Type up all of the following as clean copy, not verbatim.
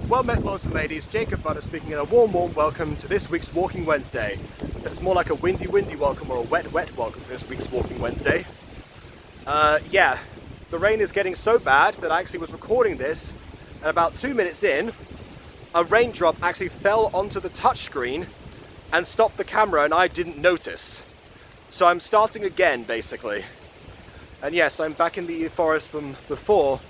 Well met, lords and ladies. Jacob Butter speaking, and a warm welcome to this week's Walking Wednesday. It's more like a windy welcome or a wet welcome to this week's Walking Wednesday. Yeah, the rain is getting so bad that I actually was recording this, and about 2 minutes in, a raindrop actually fell onto the touchscreen and stopped the camera, and I didn't notice. So I'm starting again, basically. And yes, I'm back in the forest from before,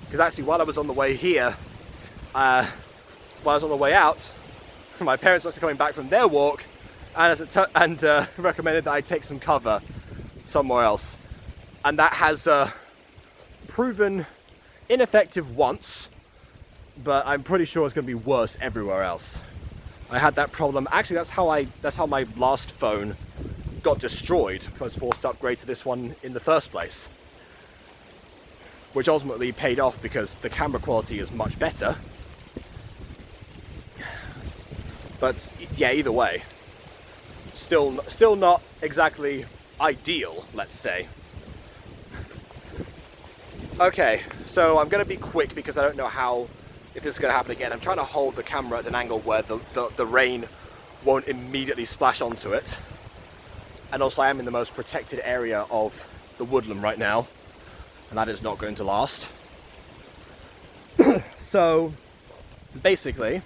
because actually while I was on the way here, while I was on the way out, my parents were coming back from their walk, and recommended that I take some cover somewhere else. And that has proven ineffective once, but I'm pretty sure it's going to be worse everywhere else. I had that problem. Actually, that's how my last phone got destroyed. I was forced to upgrade to this one in the first place, which ultimately paid off because the camera quality is much better. But yeah, either way, still not exactly ideal, let's say. Okay, so I'm going to be quick because I don't know if this is going to happen again. I'm trying to hold the camera at an angle where the rain won't immediately splash onto it. And also I am in the most protected area of the woodland right now, and that is not going to last. So basically,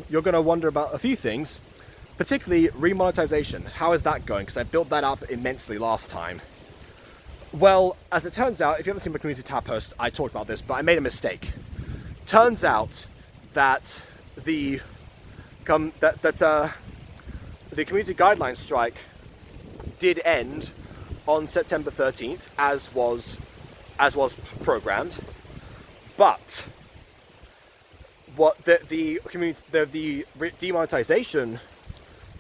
you're going to wonder about a few things, particularly remonetization. How is that going? Because I built that up immensely last time. Well, as it turns out, if you haven't seen my community tab post, I talked about this, but I made a mistake. Turns out that the community guidelines strike did end on September 13th, as was programmed, but what the demonetization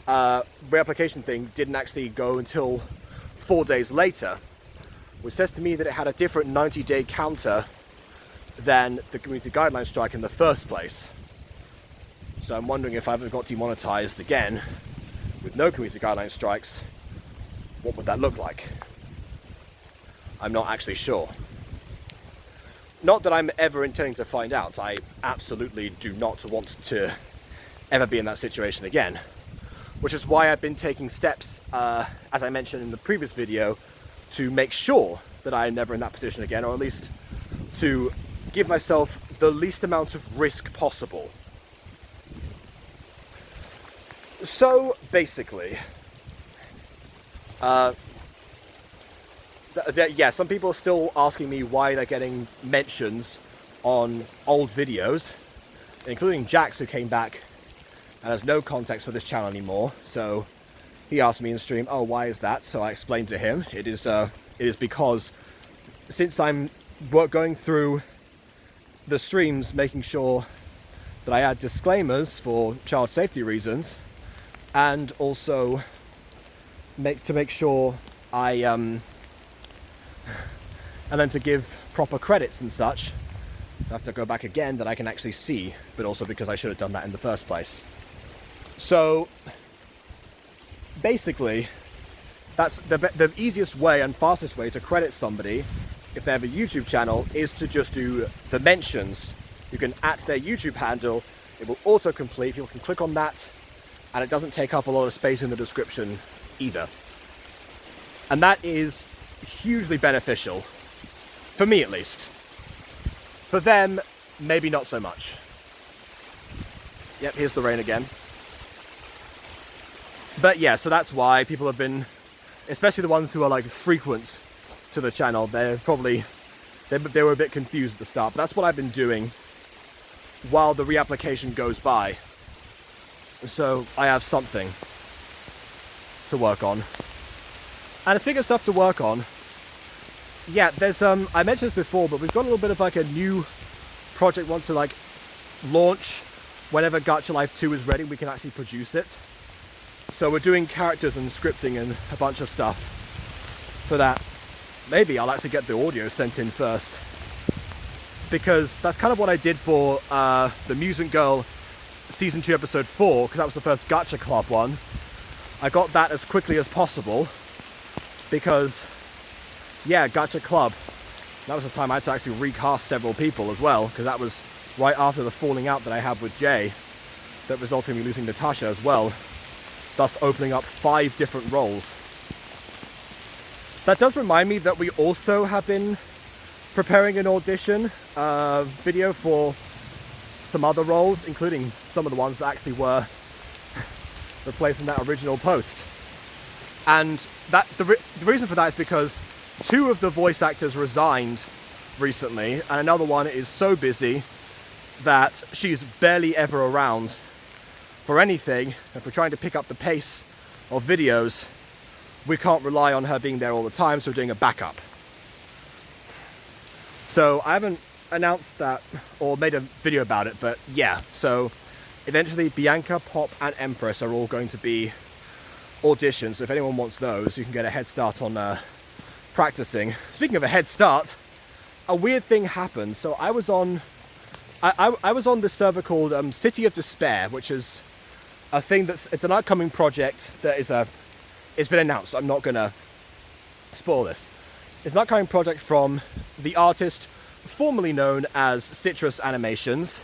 reapplication thing didn't actually go until 4 days later, which says to me that it had a different 90-day counter than the community guidelines strike in the first place. So I'm wondering if I ever got demonetized again with no community guidelines strikes, what would that look like? I'm not actually sure. Not that I'm ever intending to find out. I absolutely do not want to ever be in that situation again, which is why I've been taking steps, as I mentioned in the previous video, to make sure that I'm never in that position again, or at least to give myself the least amount of risk possible. So basically, yeah, some people are still asking me why they're getting mentions on old videos, including Jax, who came back and has no context for this channel anymore. So he asked me in stream, oh, why is that? So I explained to him, it is because since I'm going through the streams, making sure that I add disclaimers for child safety reasons, and also to make sure and then to give proper credits and such, I have to go back again that I can actually see, but also because I should have done that in the first place. So basically, that's the easiest way and fastest way to credit somebody if they have a YouTube channel, is to just do the mentions. You can @ their YouTube handle, it will autocomplete, people can click on that, and it doesn't take up a lot of space in the description either. And that is hugely beneficial, for me at least. For them, maybe not so much. Yep, here's the rain again. But yeah, so that's why people have been, especially the ones who are like frequent to the channel, they were a bit confused at the start, but that's what I've been doing while the reapplication goes by. So I have something to work on. And speaking of stuff to work on, yeah, there's I mentioned this before, but we've got a little bit of like a new project we want to like launch whenever Gacha Life 2 is ready. We can actually produce it. So we're doing characters and scripting and a bunch of stuff for that. Maybe I'll actually get the audio sent in first, because that's kind of what I did for the Mutant Girl Season 2 Episode 4, because that was the first Gacha Club one. I got that as quickly as possible, because, yeah, Gacha Club, that was the time I had to actually recast several people as well, because that was right after the falling out that I had with Jay that resulted in me losing Natasha as well, thus opening up 5 different roles. That does remind me that we also have been preparing an audition video for some other roles, including some of the ones that actually were replacing that original post. And that the reason for that is because 2 of the voice actors resigned recently, and another one is so busy that she's barely ever around for anything. If we're trying to pick up the pace of videos, we can't rely on her being there all the time, so we're doing a backup. So I haven't announced that or made a video about it, but yeah, so eventually Bianca, Pop and Empress are all going to be auditions. So if anyone wants those, you can get a head start on practicing. Speaking of a head start, a weird thing happened. So I was on this server called City of Despair, which is a thing it's an upcoming project that it's been announced. So I'm not gonna spoil this. It's an upcoming project from the artist formerly known as Citrus Animations,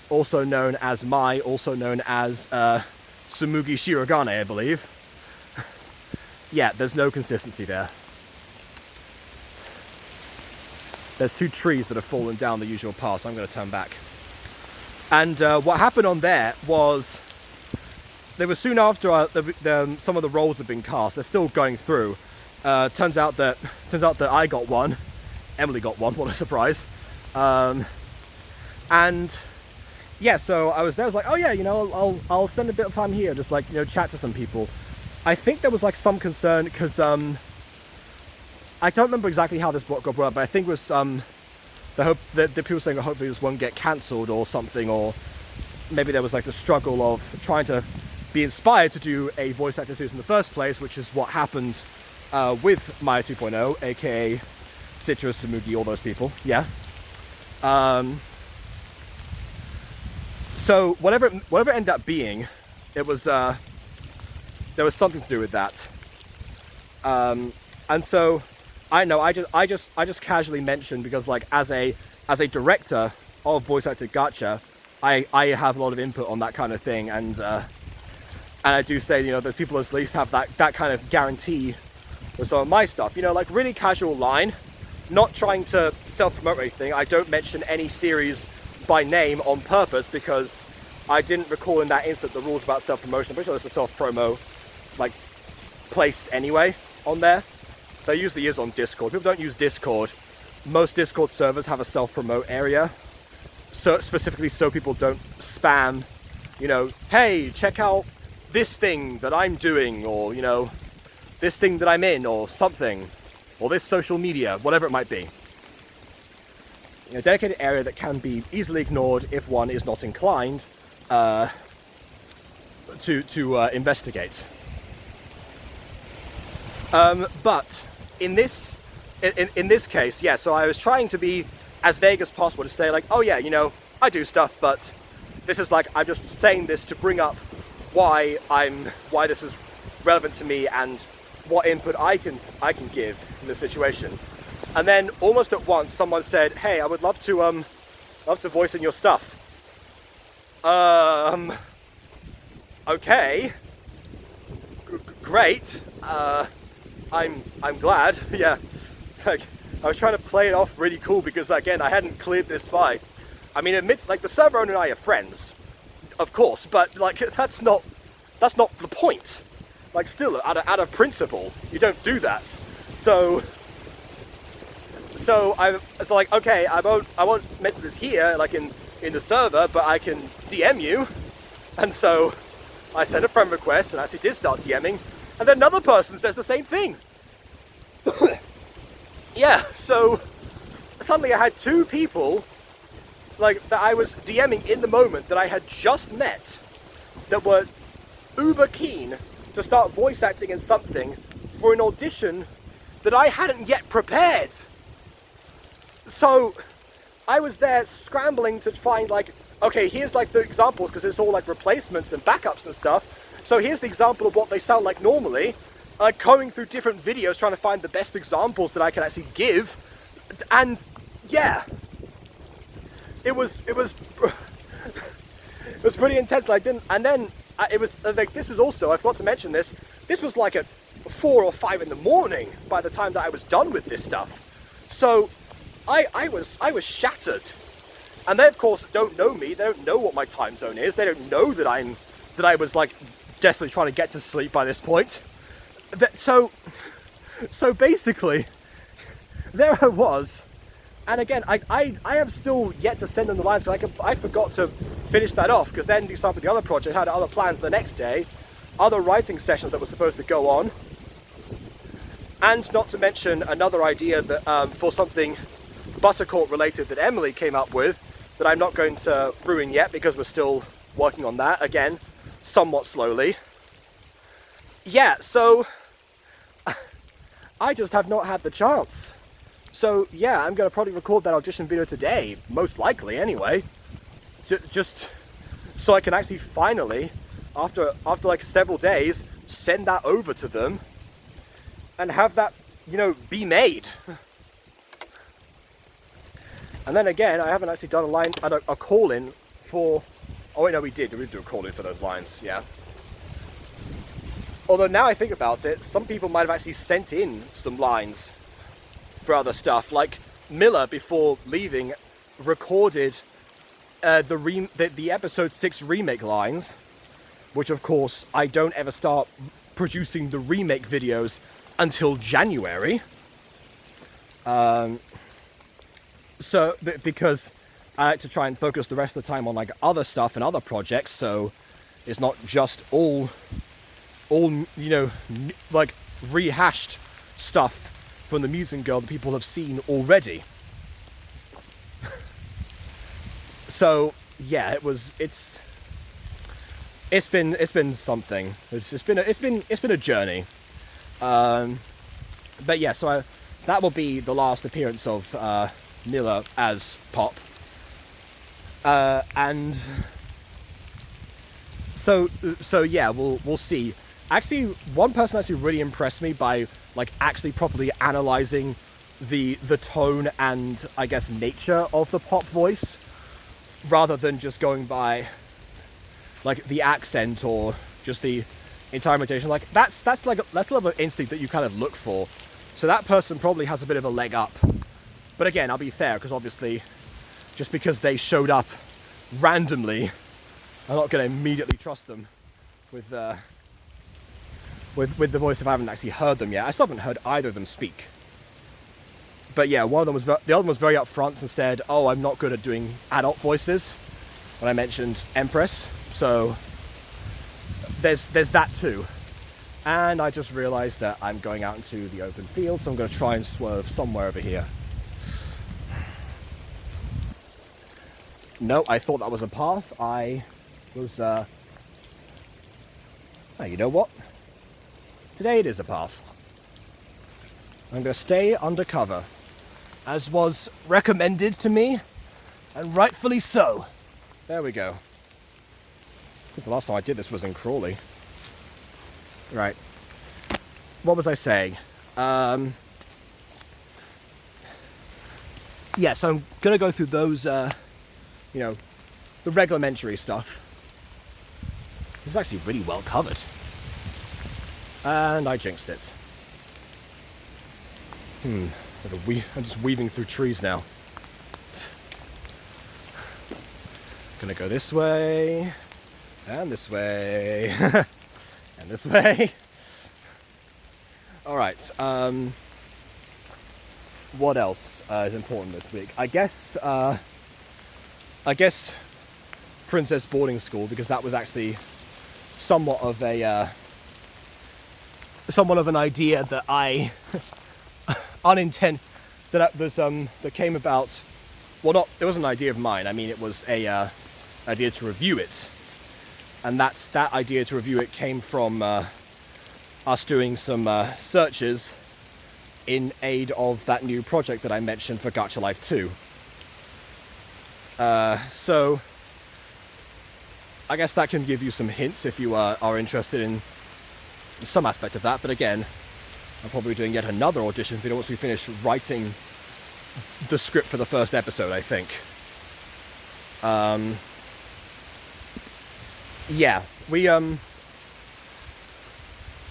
also known as Mai, also known as Tsumugi Shirogane, I believe. Yeah, there's no consistency there. There's 2 trees that have fallen down the usual path, so I'm going to turn back. And what happened on there was, they were soon after some of the roles had been cast. They're still going through. Turns out that I got one, Emily got one. What a surprise! And yeah, so I was there. I was like, oh yeah, you know, I'll spend a bit of time here, just like, you know, chat to some people. I think there was like some concern because I don't remember exactly how this got brought up, but I think it was the hope that the people saying that hopefully this won't get cancelled or something, or maybe there was like the struggle of trying to be inspired to do a voice actor series in the first place, which is what happened with Maya 2.0, aka Citrus, Tsumugi, all those people. Yeah. So whatever it ended up being, it was there was something to do with that. And so I know I just casually mentioned, because like as a director of voice acted gacha, I have a lot of input on that kind of thing, and I do say, you know, that people at least have that kind of guarantee with some of my stuff. You know, like really casual line, not trying to self-promote or anything. I don't mention any series by name on purpose because I didn't recall in that instant the rules about self-promotion. I'm pretty sure there's a self-promo like place anyway on there. There usually is on Discord. People don't use Discord. Most Discord servers have a self-promote area, so specifically so people don't spam, you know, hey, check out this thing that I'm doing, or, you know, this thing that I'm in, or something, or this social media, whatever it might be. A dedicated area that can be easily ignored if one is not inclined to investigate. But in this case, yeah, so I was trying to be as vague as possible, to say like, oh yeah, you know, I do stuff, but this is like, I'm just saying this to bring up why this is relevant to me and what input I can give in this situation. And then almost at once someone said, hey, I would love to voice in your stuff. Okay, great. I'm glad. Yeah, like I was trying to play it off really cool because again I hadn't cleared this fight. I mean, like the server owner and I are friends, of course, but like that's not the point. Like still, out of principle, you don't do that. So I was like, okay, I won't mention this here, like in the server, but I can DM you. And so I sent a friend request and actually did start DMing, and then another person says the same thing. Yeah, so suddenly I had 2 people like that I was DMing in the moment that I had just met that were uber keen to start voice acting in something for an audition that I hadn't yet prepared. So I was there scrambling to find like, okay, here's like the examples, because it's all like replacements and backups and stuff. So here's the example of what they sound like normally. Like going through different videos trying to find the best examples that I can actually give. And yeah. it was it was pretty intense. Like, and then it was like, this is also, I forgot to mention this. This was like at 4 or 5 in the morning by the time that I was done with this stuff. So I was shattered. And they of course don't know me. They don't know what my time zone is. They don't know that I was like desperately trying to get to sleep by this point. So basically, there I was. And again, I have still yet to send them the lines because I forgot to finish that off, because then you start with the other project, had other plans the next day, other writing sessions that were supposed to go on, and not to mention another idea that for something Buttercourt related that Emily came up with that I'm not going to ruin yet because we're still working on that, again, somewhat slowly. Yeah, so I just have not had the chance. So yeah, I'm going to probably record that audition video today, most likely anyway, just so I can actually finally, after like several days, send that over to them and have that, you know, be made. And then again, I haven't actually done a call-in for, oh wait, no, we did do a call-in for those lines, yeah. Although now I think about it, some people might have actually sent in some lines for other stuff. Like Miller, before leaving, recorded the episode 6 remake lines, which of course I don't ever start producing the remake videos until January. So because I like to try and focus the rest of the time on like other stuff and other projects, so it's not just all you know, like rehashed stuff from the Mutant Girl that people have seen already. So yeah, it's been something. It's been a journey. But yeah, so that will be the last appearance of Miller as Pop. And so yeah, we'll see. Actually, one person actually really impressed me by like actually properly analyzing the tone and I guess nature of the Pop voice, rather than just going by like the accent or just the entire imitation. Like that's a level of instinct that you kind of look for. So that person probably has a bit of a leg up. But again, I'll be fair, because obviously just because they showed up randomly, I'm not going to immediately trust them with the voice if I haven't actually heard them yet. I still haven't heard either of them speak. But yeah, the other one was very upfront and said, "Oh, I'm not good at doing adult voices," when I mentioned Empress. So there's that too. And I just realised that I'm going out into the open field, so I'm going to try and swerve somewhere over here. No, I thought that was a path. I was, oh, you know what? Today it is a path. I'm going to stay undercover, as was recommended to me, and rightfully so. There we go. I think the last time I did this was in Crawley. Right. What was I saying? Yeah, so I'm going to go through those, you know, the reglementary stuff. It's actually really well covered. And I jinxed it. I'm just weaving through trees now. Gonna go this way, and this way, and this way. Alright, what else is important this week? I guess Princess Boarding School, because that was actually somewhat of an idea that I that came about. Well, it wasn't an idea of mine. I mean, it was a idea to review it, and that idea to review it came from us doing some searches in aid of that new project that I mentioned for Gacha Life 2. So I guess that can give you some hints if you are interested in some aspect of that. But again, I'm probably doing yet another audition video once we finish writing the script for the first episode, I think. Yeah, we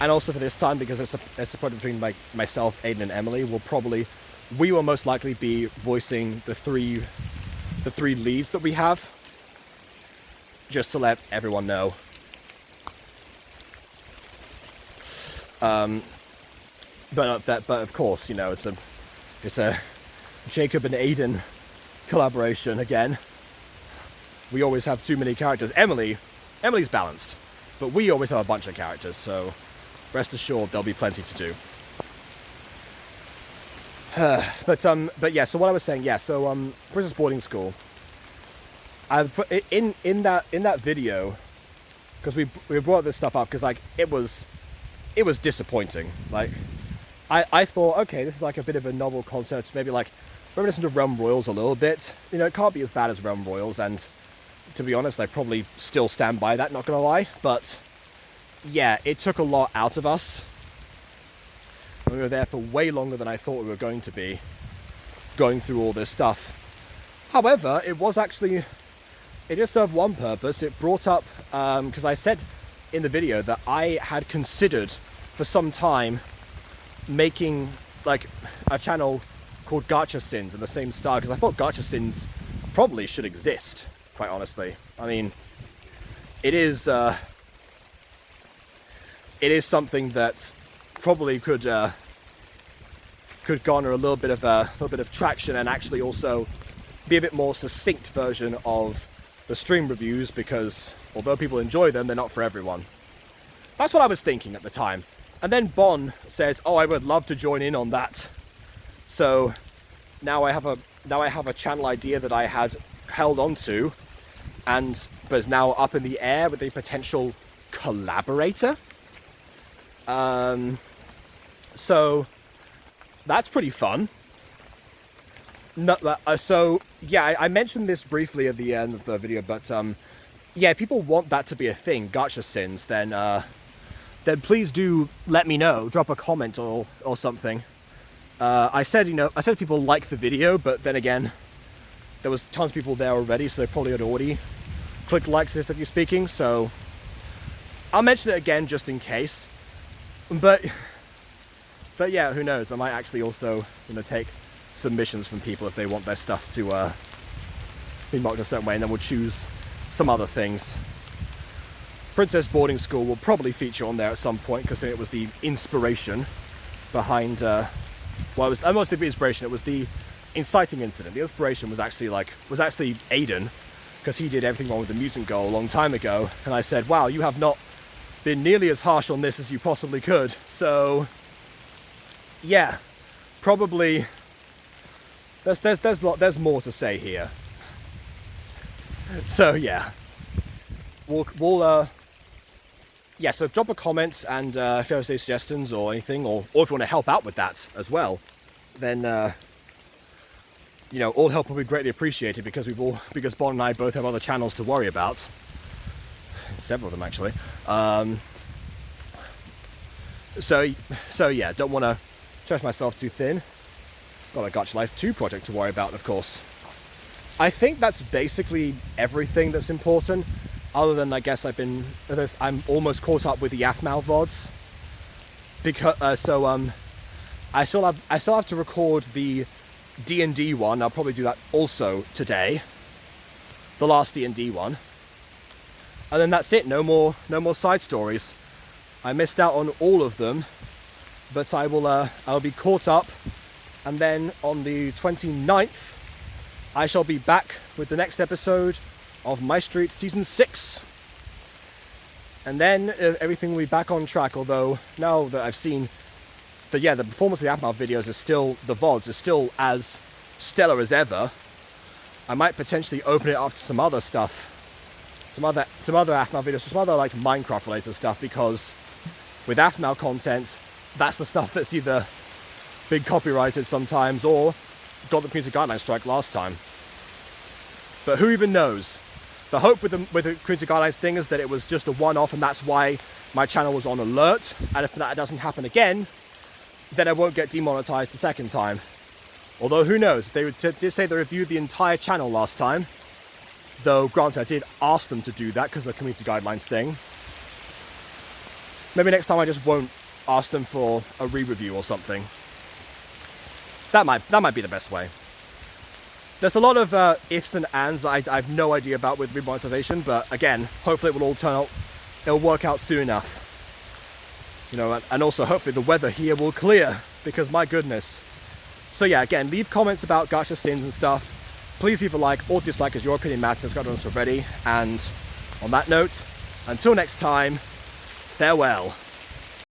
and also for this time, because it's a project between myself, Aiden, and Emily, we will most likely be voicing the three leads that we have, just to let everyone know. But of course, you know, it's a Jacob and Aiden collaboration again. We always have too many characters. Emily's balanced, but we always have a bunch of characters, so rest assured there'll be plenty to do. But yeah, so what I was saying, yeah, so Princess Boarding School. I've put in that video, because we brought this stuff up because like it was disappointing. Like I thought, okay, this is like a bit of a novel concept, maybe like reminiscent of Realm Royals a little bit. You know, it can't be as bad as Realm Royals, and to be honest, I probably still stand by that, not gonna lie. But yeah, it took a lot out of us. We were there for way longer than I thought we were going to be, going through all this stuff. However, it just served one purpose. It brought up, because I said in the video that I had considered for some time making like a channel called Gacha Sins in the same style, because I thought Gacha Sins probably should exist, quite honestly. I mean, it is something that probably could garner a little bit of traction, and actually also be a bit more succinct version of the stream reviews, because although people enjoy them, they're not for everyone. That's what I was thinking at the time. And then Bon says, "Oh, I would love to join in on that." So now I have a channel idea that I had held on to, but is now up in the air with a potential collaborator. So that's pretty fun. So yeah, I mentioned this briefly at the end of the video, but yeah, if people want that to be a thing, Gacha Sins, then please do let me know. Drop a comment or something. I said people like the video, but then again, there was tons of people there already, so they probably had already clicked like, statistically speaking. So I'll mention it again just in case. But yeah, who knows? I might actually also take submissions from people if they want their stuff to be marked a certain way, and then we'll choose some other things. Princess Boarding School will probably feature on there at some point, because it was the inspiration behind well, it was almost the inspiration, it was the inciting incident. The inspiration was actually Aiden, because he did everything wrong with the mutant girl a long time ago, and I said, wow, you have not been nearly as harsh on this as you possibly could. So yeah, probably there's more to say here. So yeah, we'll yeah, so drop a comment, and if you have any suggestions or anything, or if you want to help out with that as well, then all help will be greatly appreciated, because Bon and I both have other channels to worry about, several of them actually. So yeah, don't want to stretch myself too thin. Got a Gacha Life 2 project to worry about, of course. I think that's basically everything that's important, other than I guess I'm almost caught up with the Aphmau VODs, because I still have to record the D&D one. I'll probably do that also today, the last D&D one, and then that's it. No more side stories. I missed out on all of them, but I'll be caught up, and then on the 29th I shall be back with the next episode of My Street Season 6. And then everything will be back on track, although now that I've seen the performance of the Aphmau videos is still, the VODs is still as stellar as ever, I might potentially open it up to some other stuff. Some other Aphmau videos, some other like Minecraft related stuff, because with Aphmau content, that's the stuff that's either been copyrighted sometimes or got the community guideline strike last time. But who even knows? The hope with the community guidelines thing is that it was just a one-off, and that's why my channel was on alert, and if that doesn't happen again, then I won't get demonetized a second time. Although who knows, they did say they reviewed the entire channel last time, Though, granted, I did ask them to do that because of the community guidelines thing. Maybe next time I just won't ask them for a re-review or something. That might be the best way. There's a lot of ifs and ands that I have no idea about with remonetization, but again, hopefully it will all turn out, it'll work out soon enough. You know, and also hopefully the weather here will clear, because my goodness. So yeah, again, leave comments about Gacha Sins and stuff. Please leave a like or dislike, as your opinion matters, got done already. And on that note, until next time, farewell.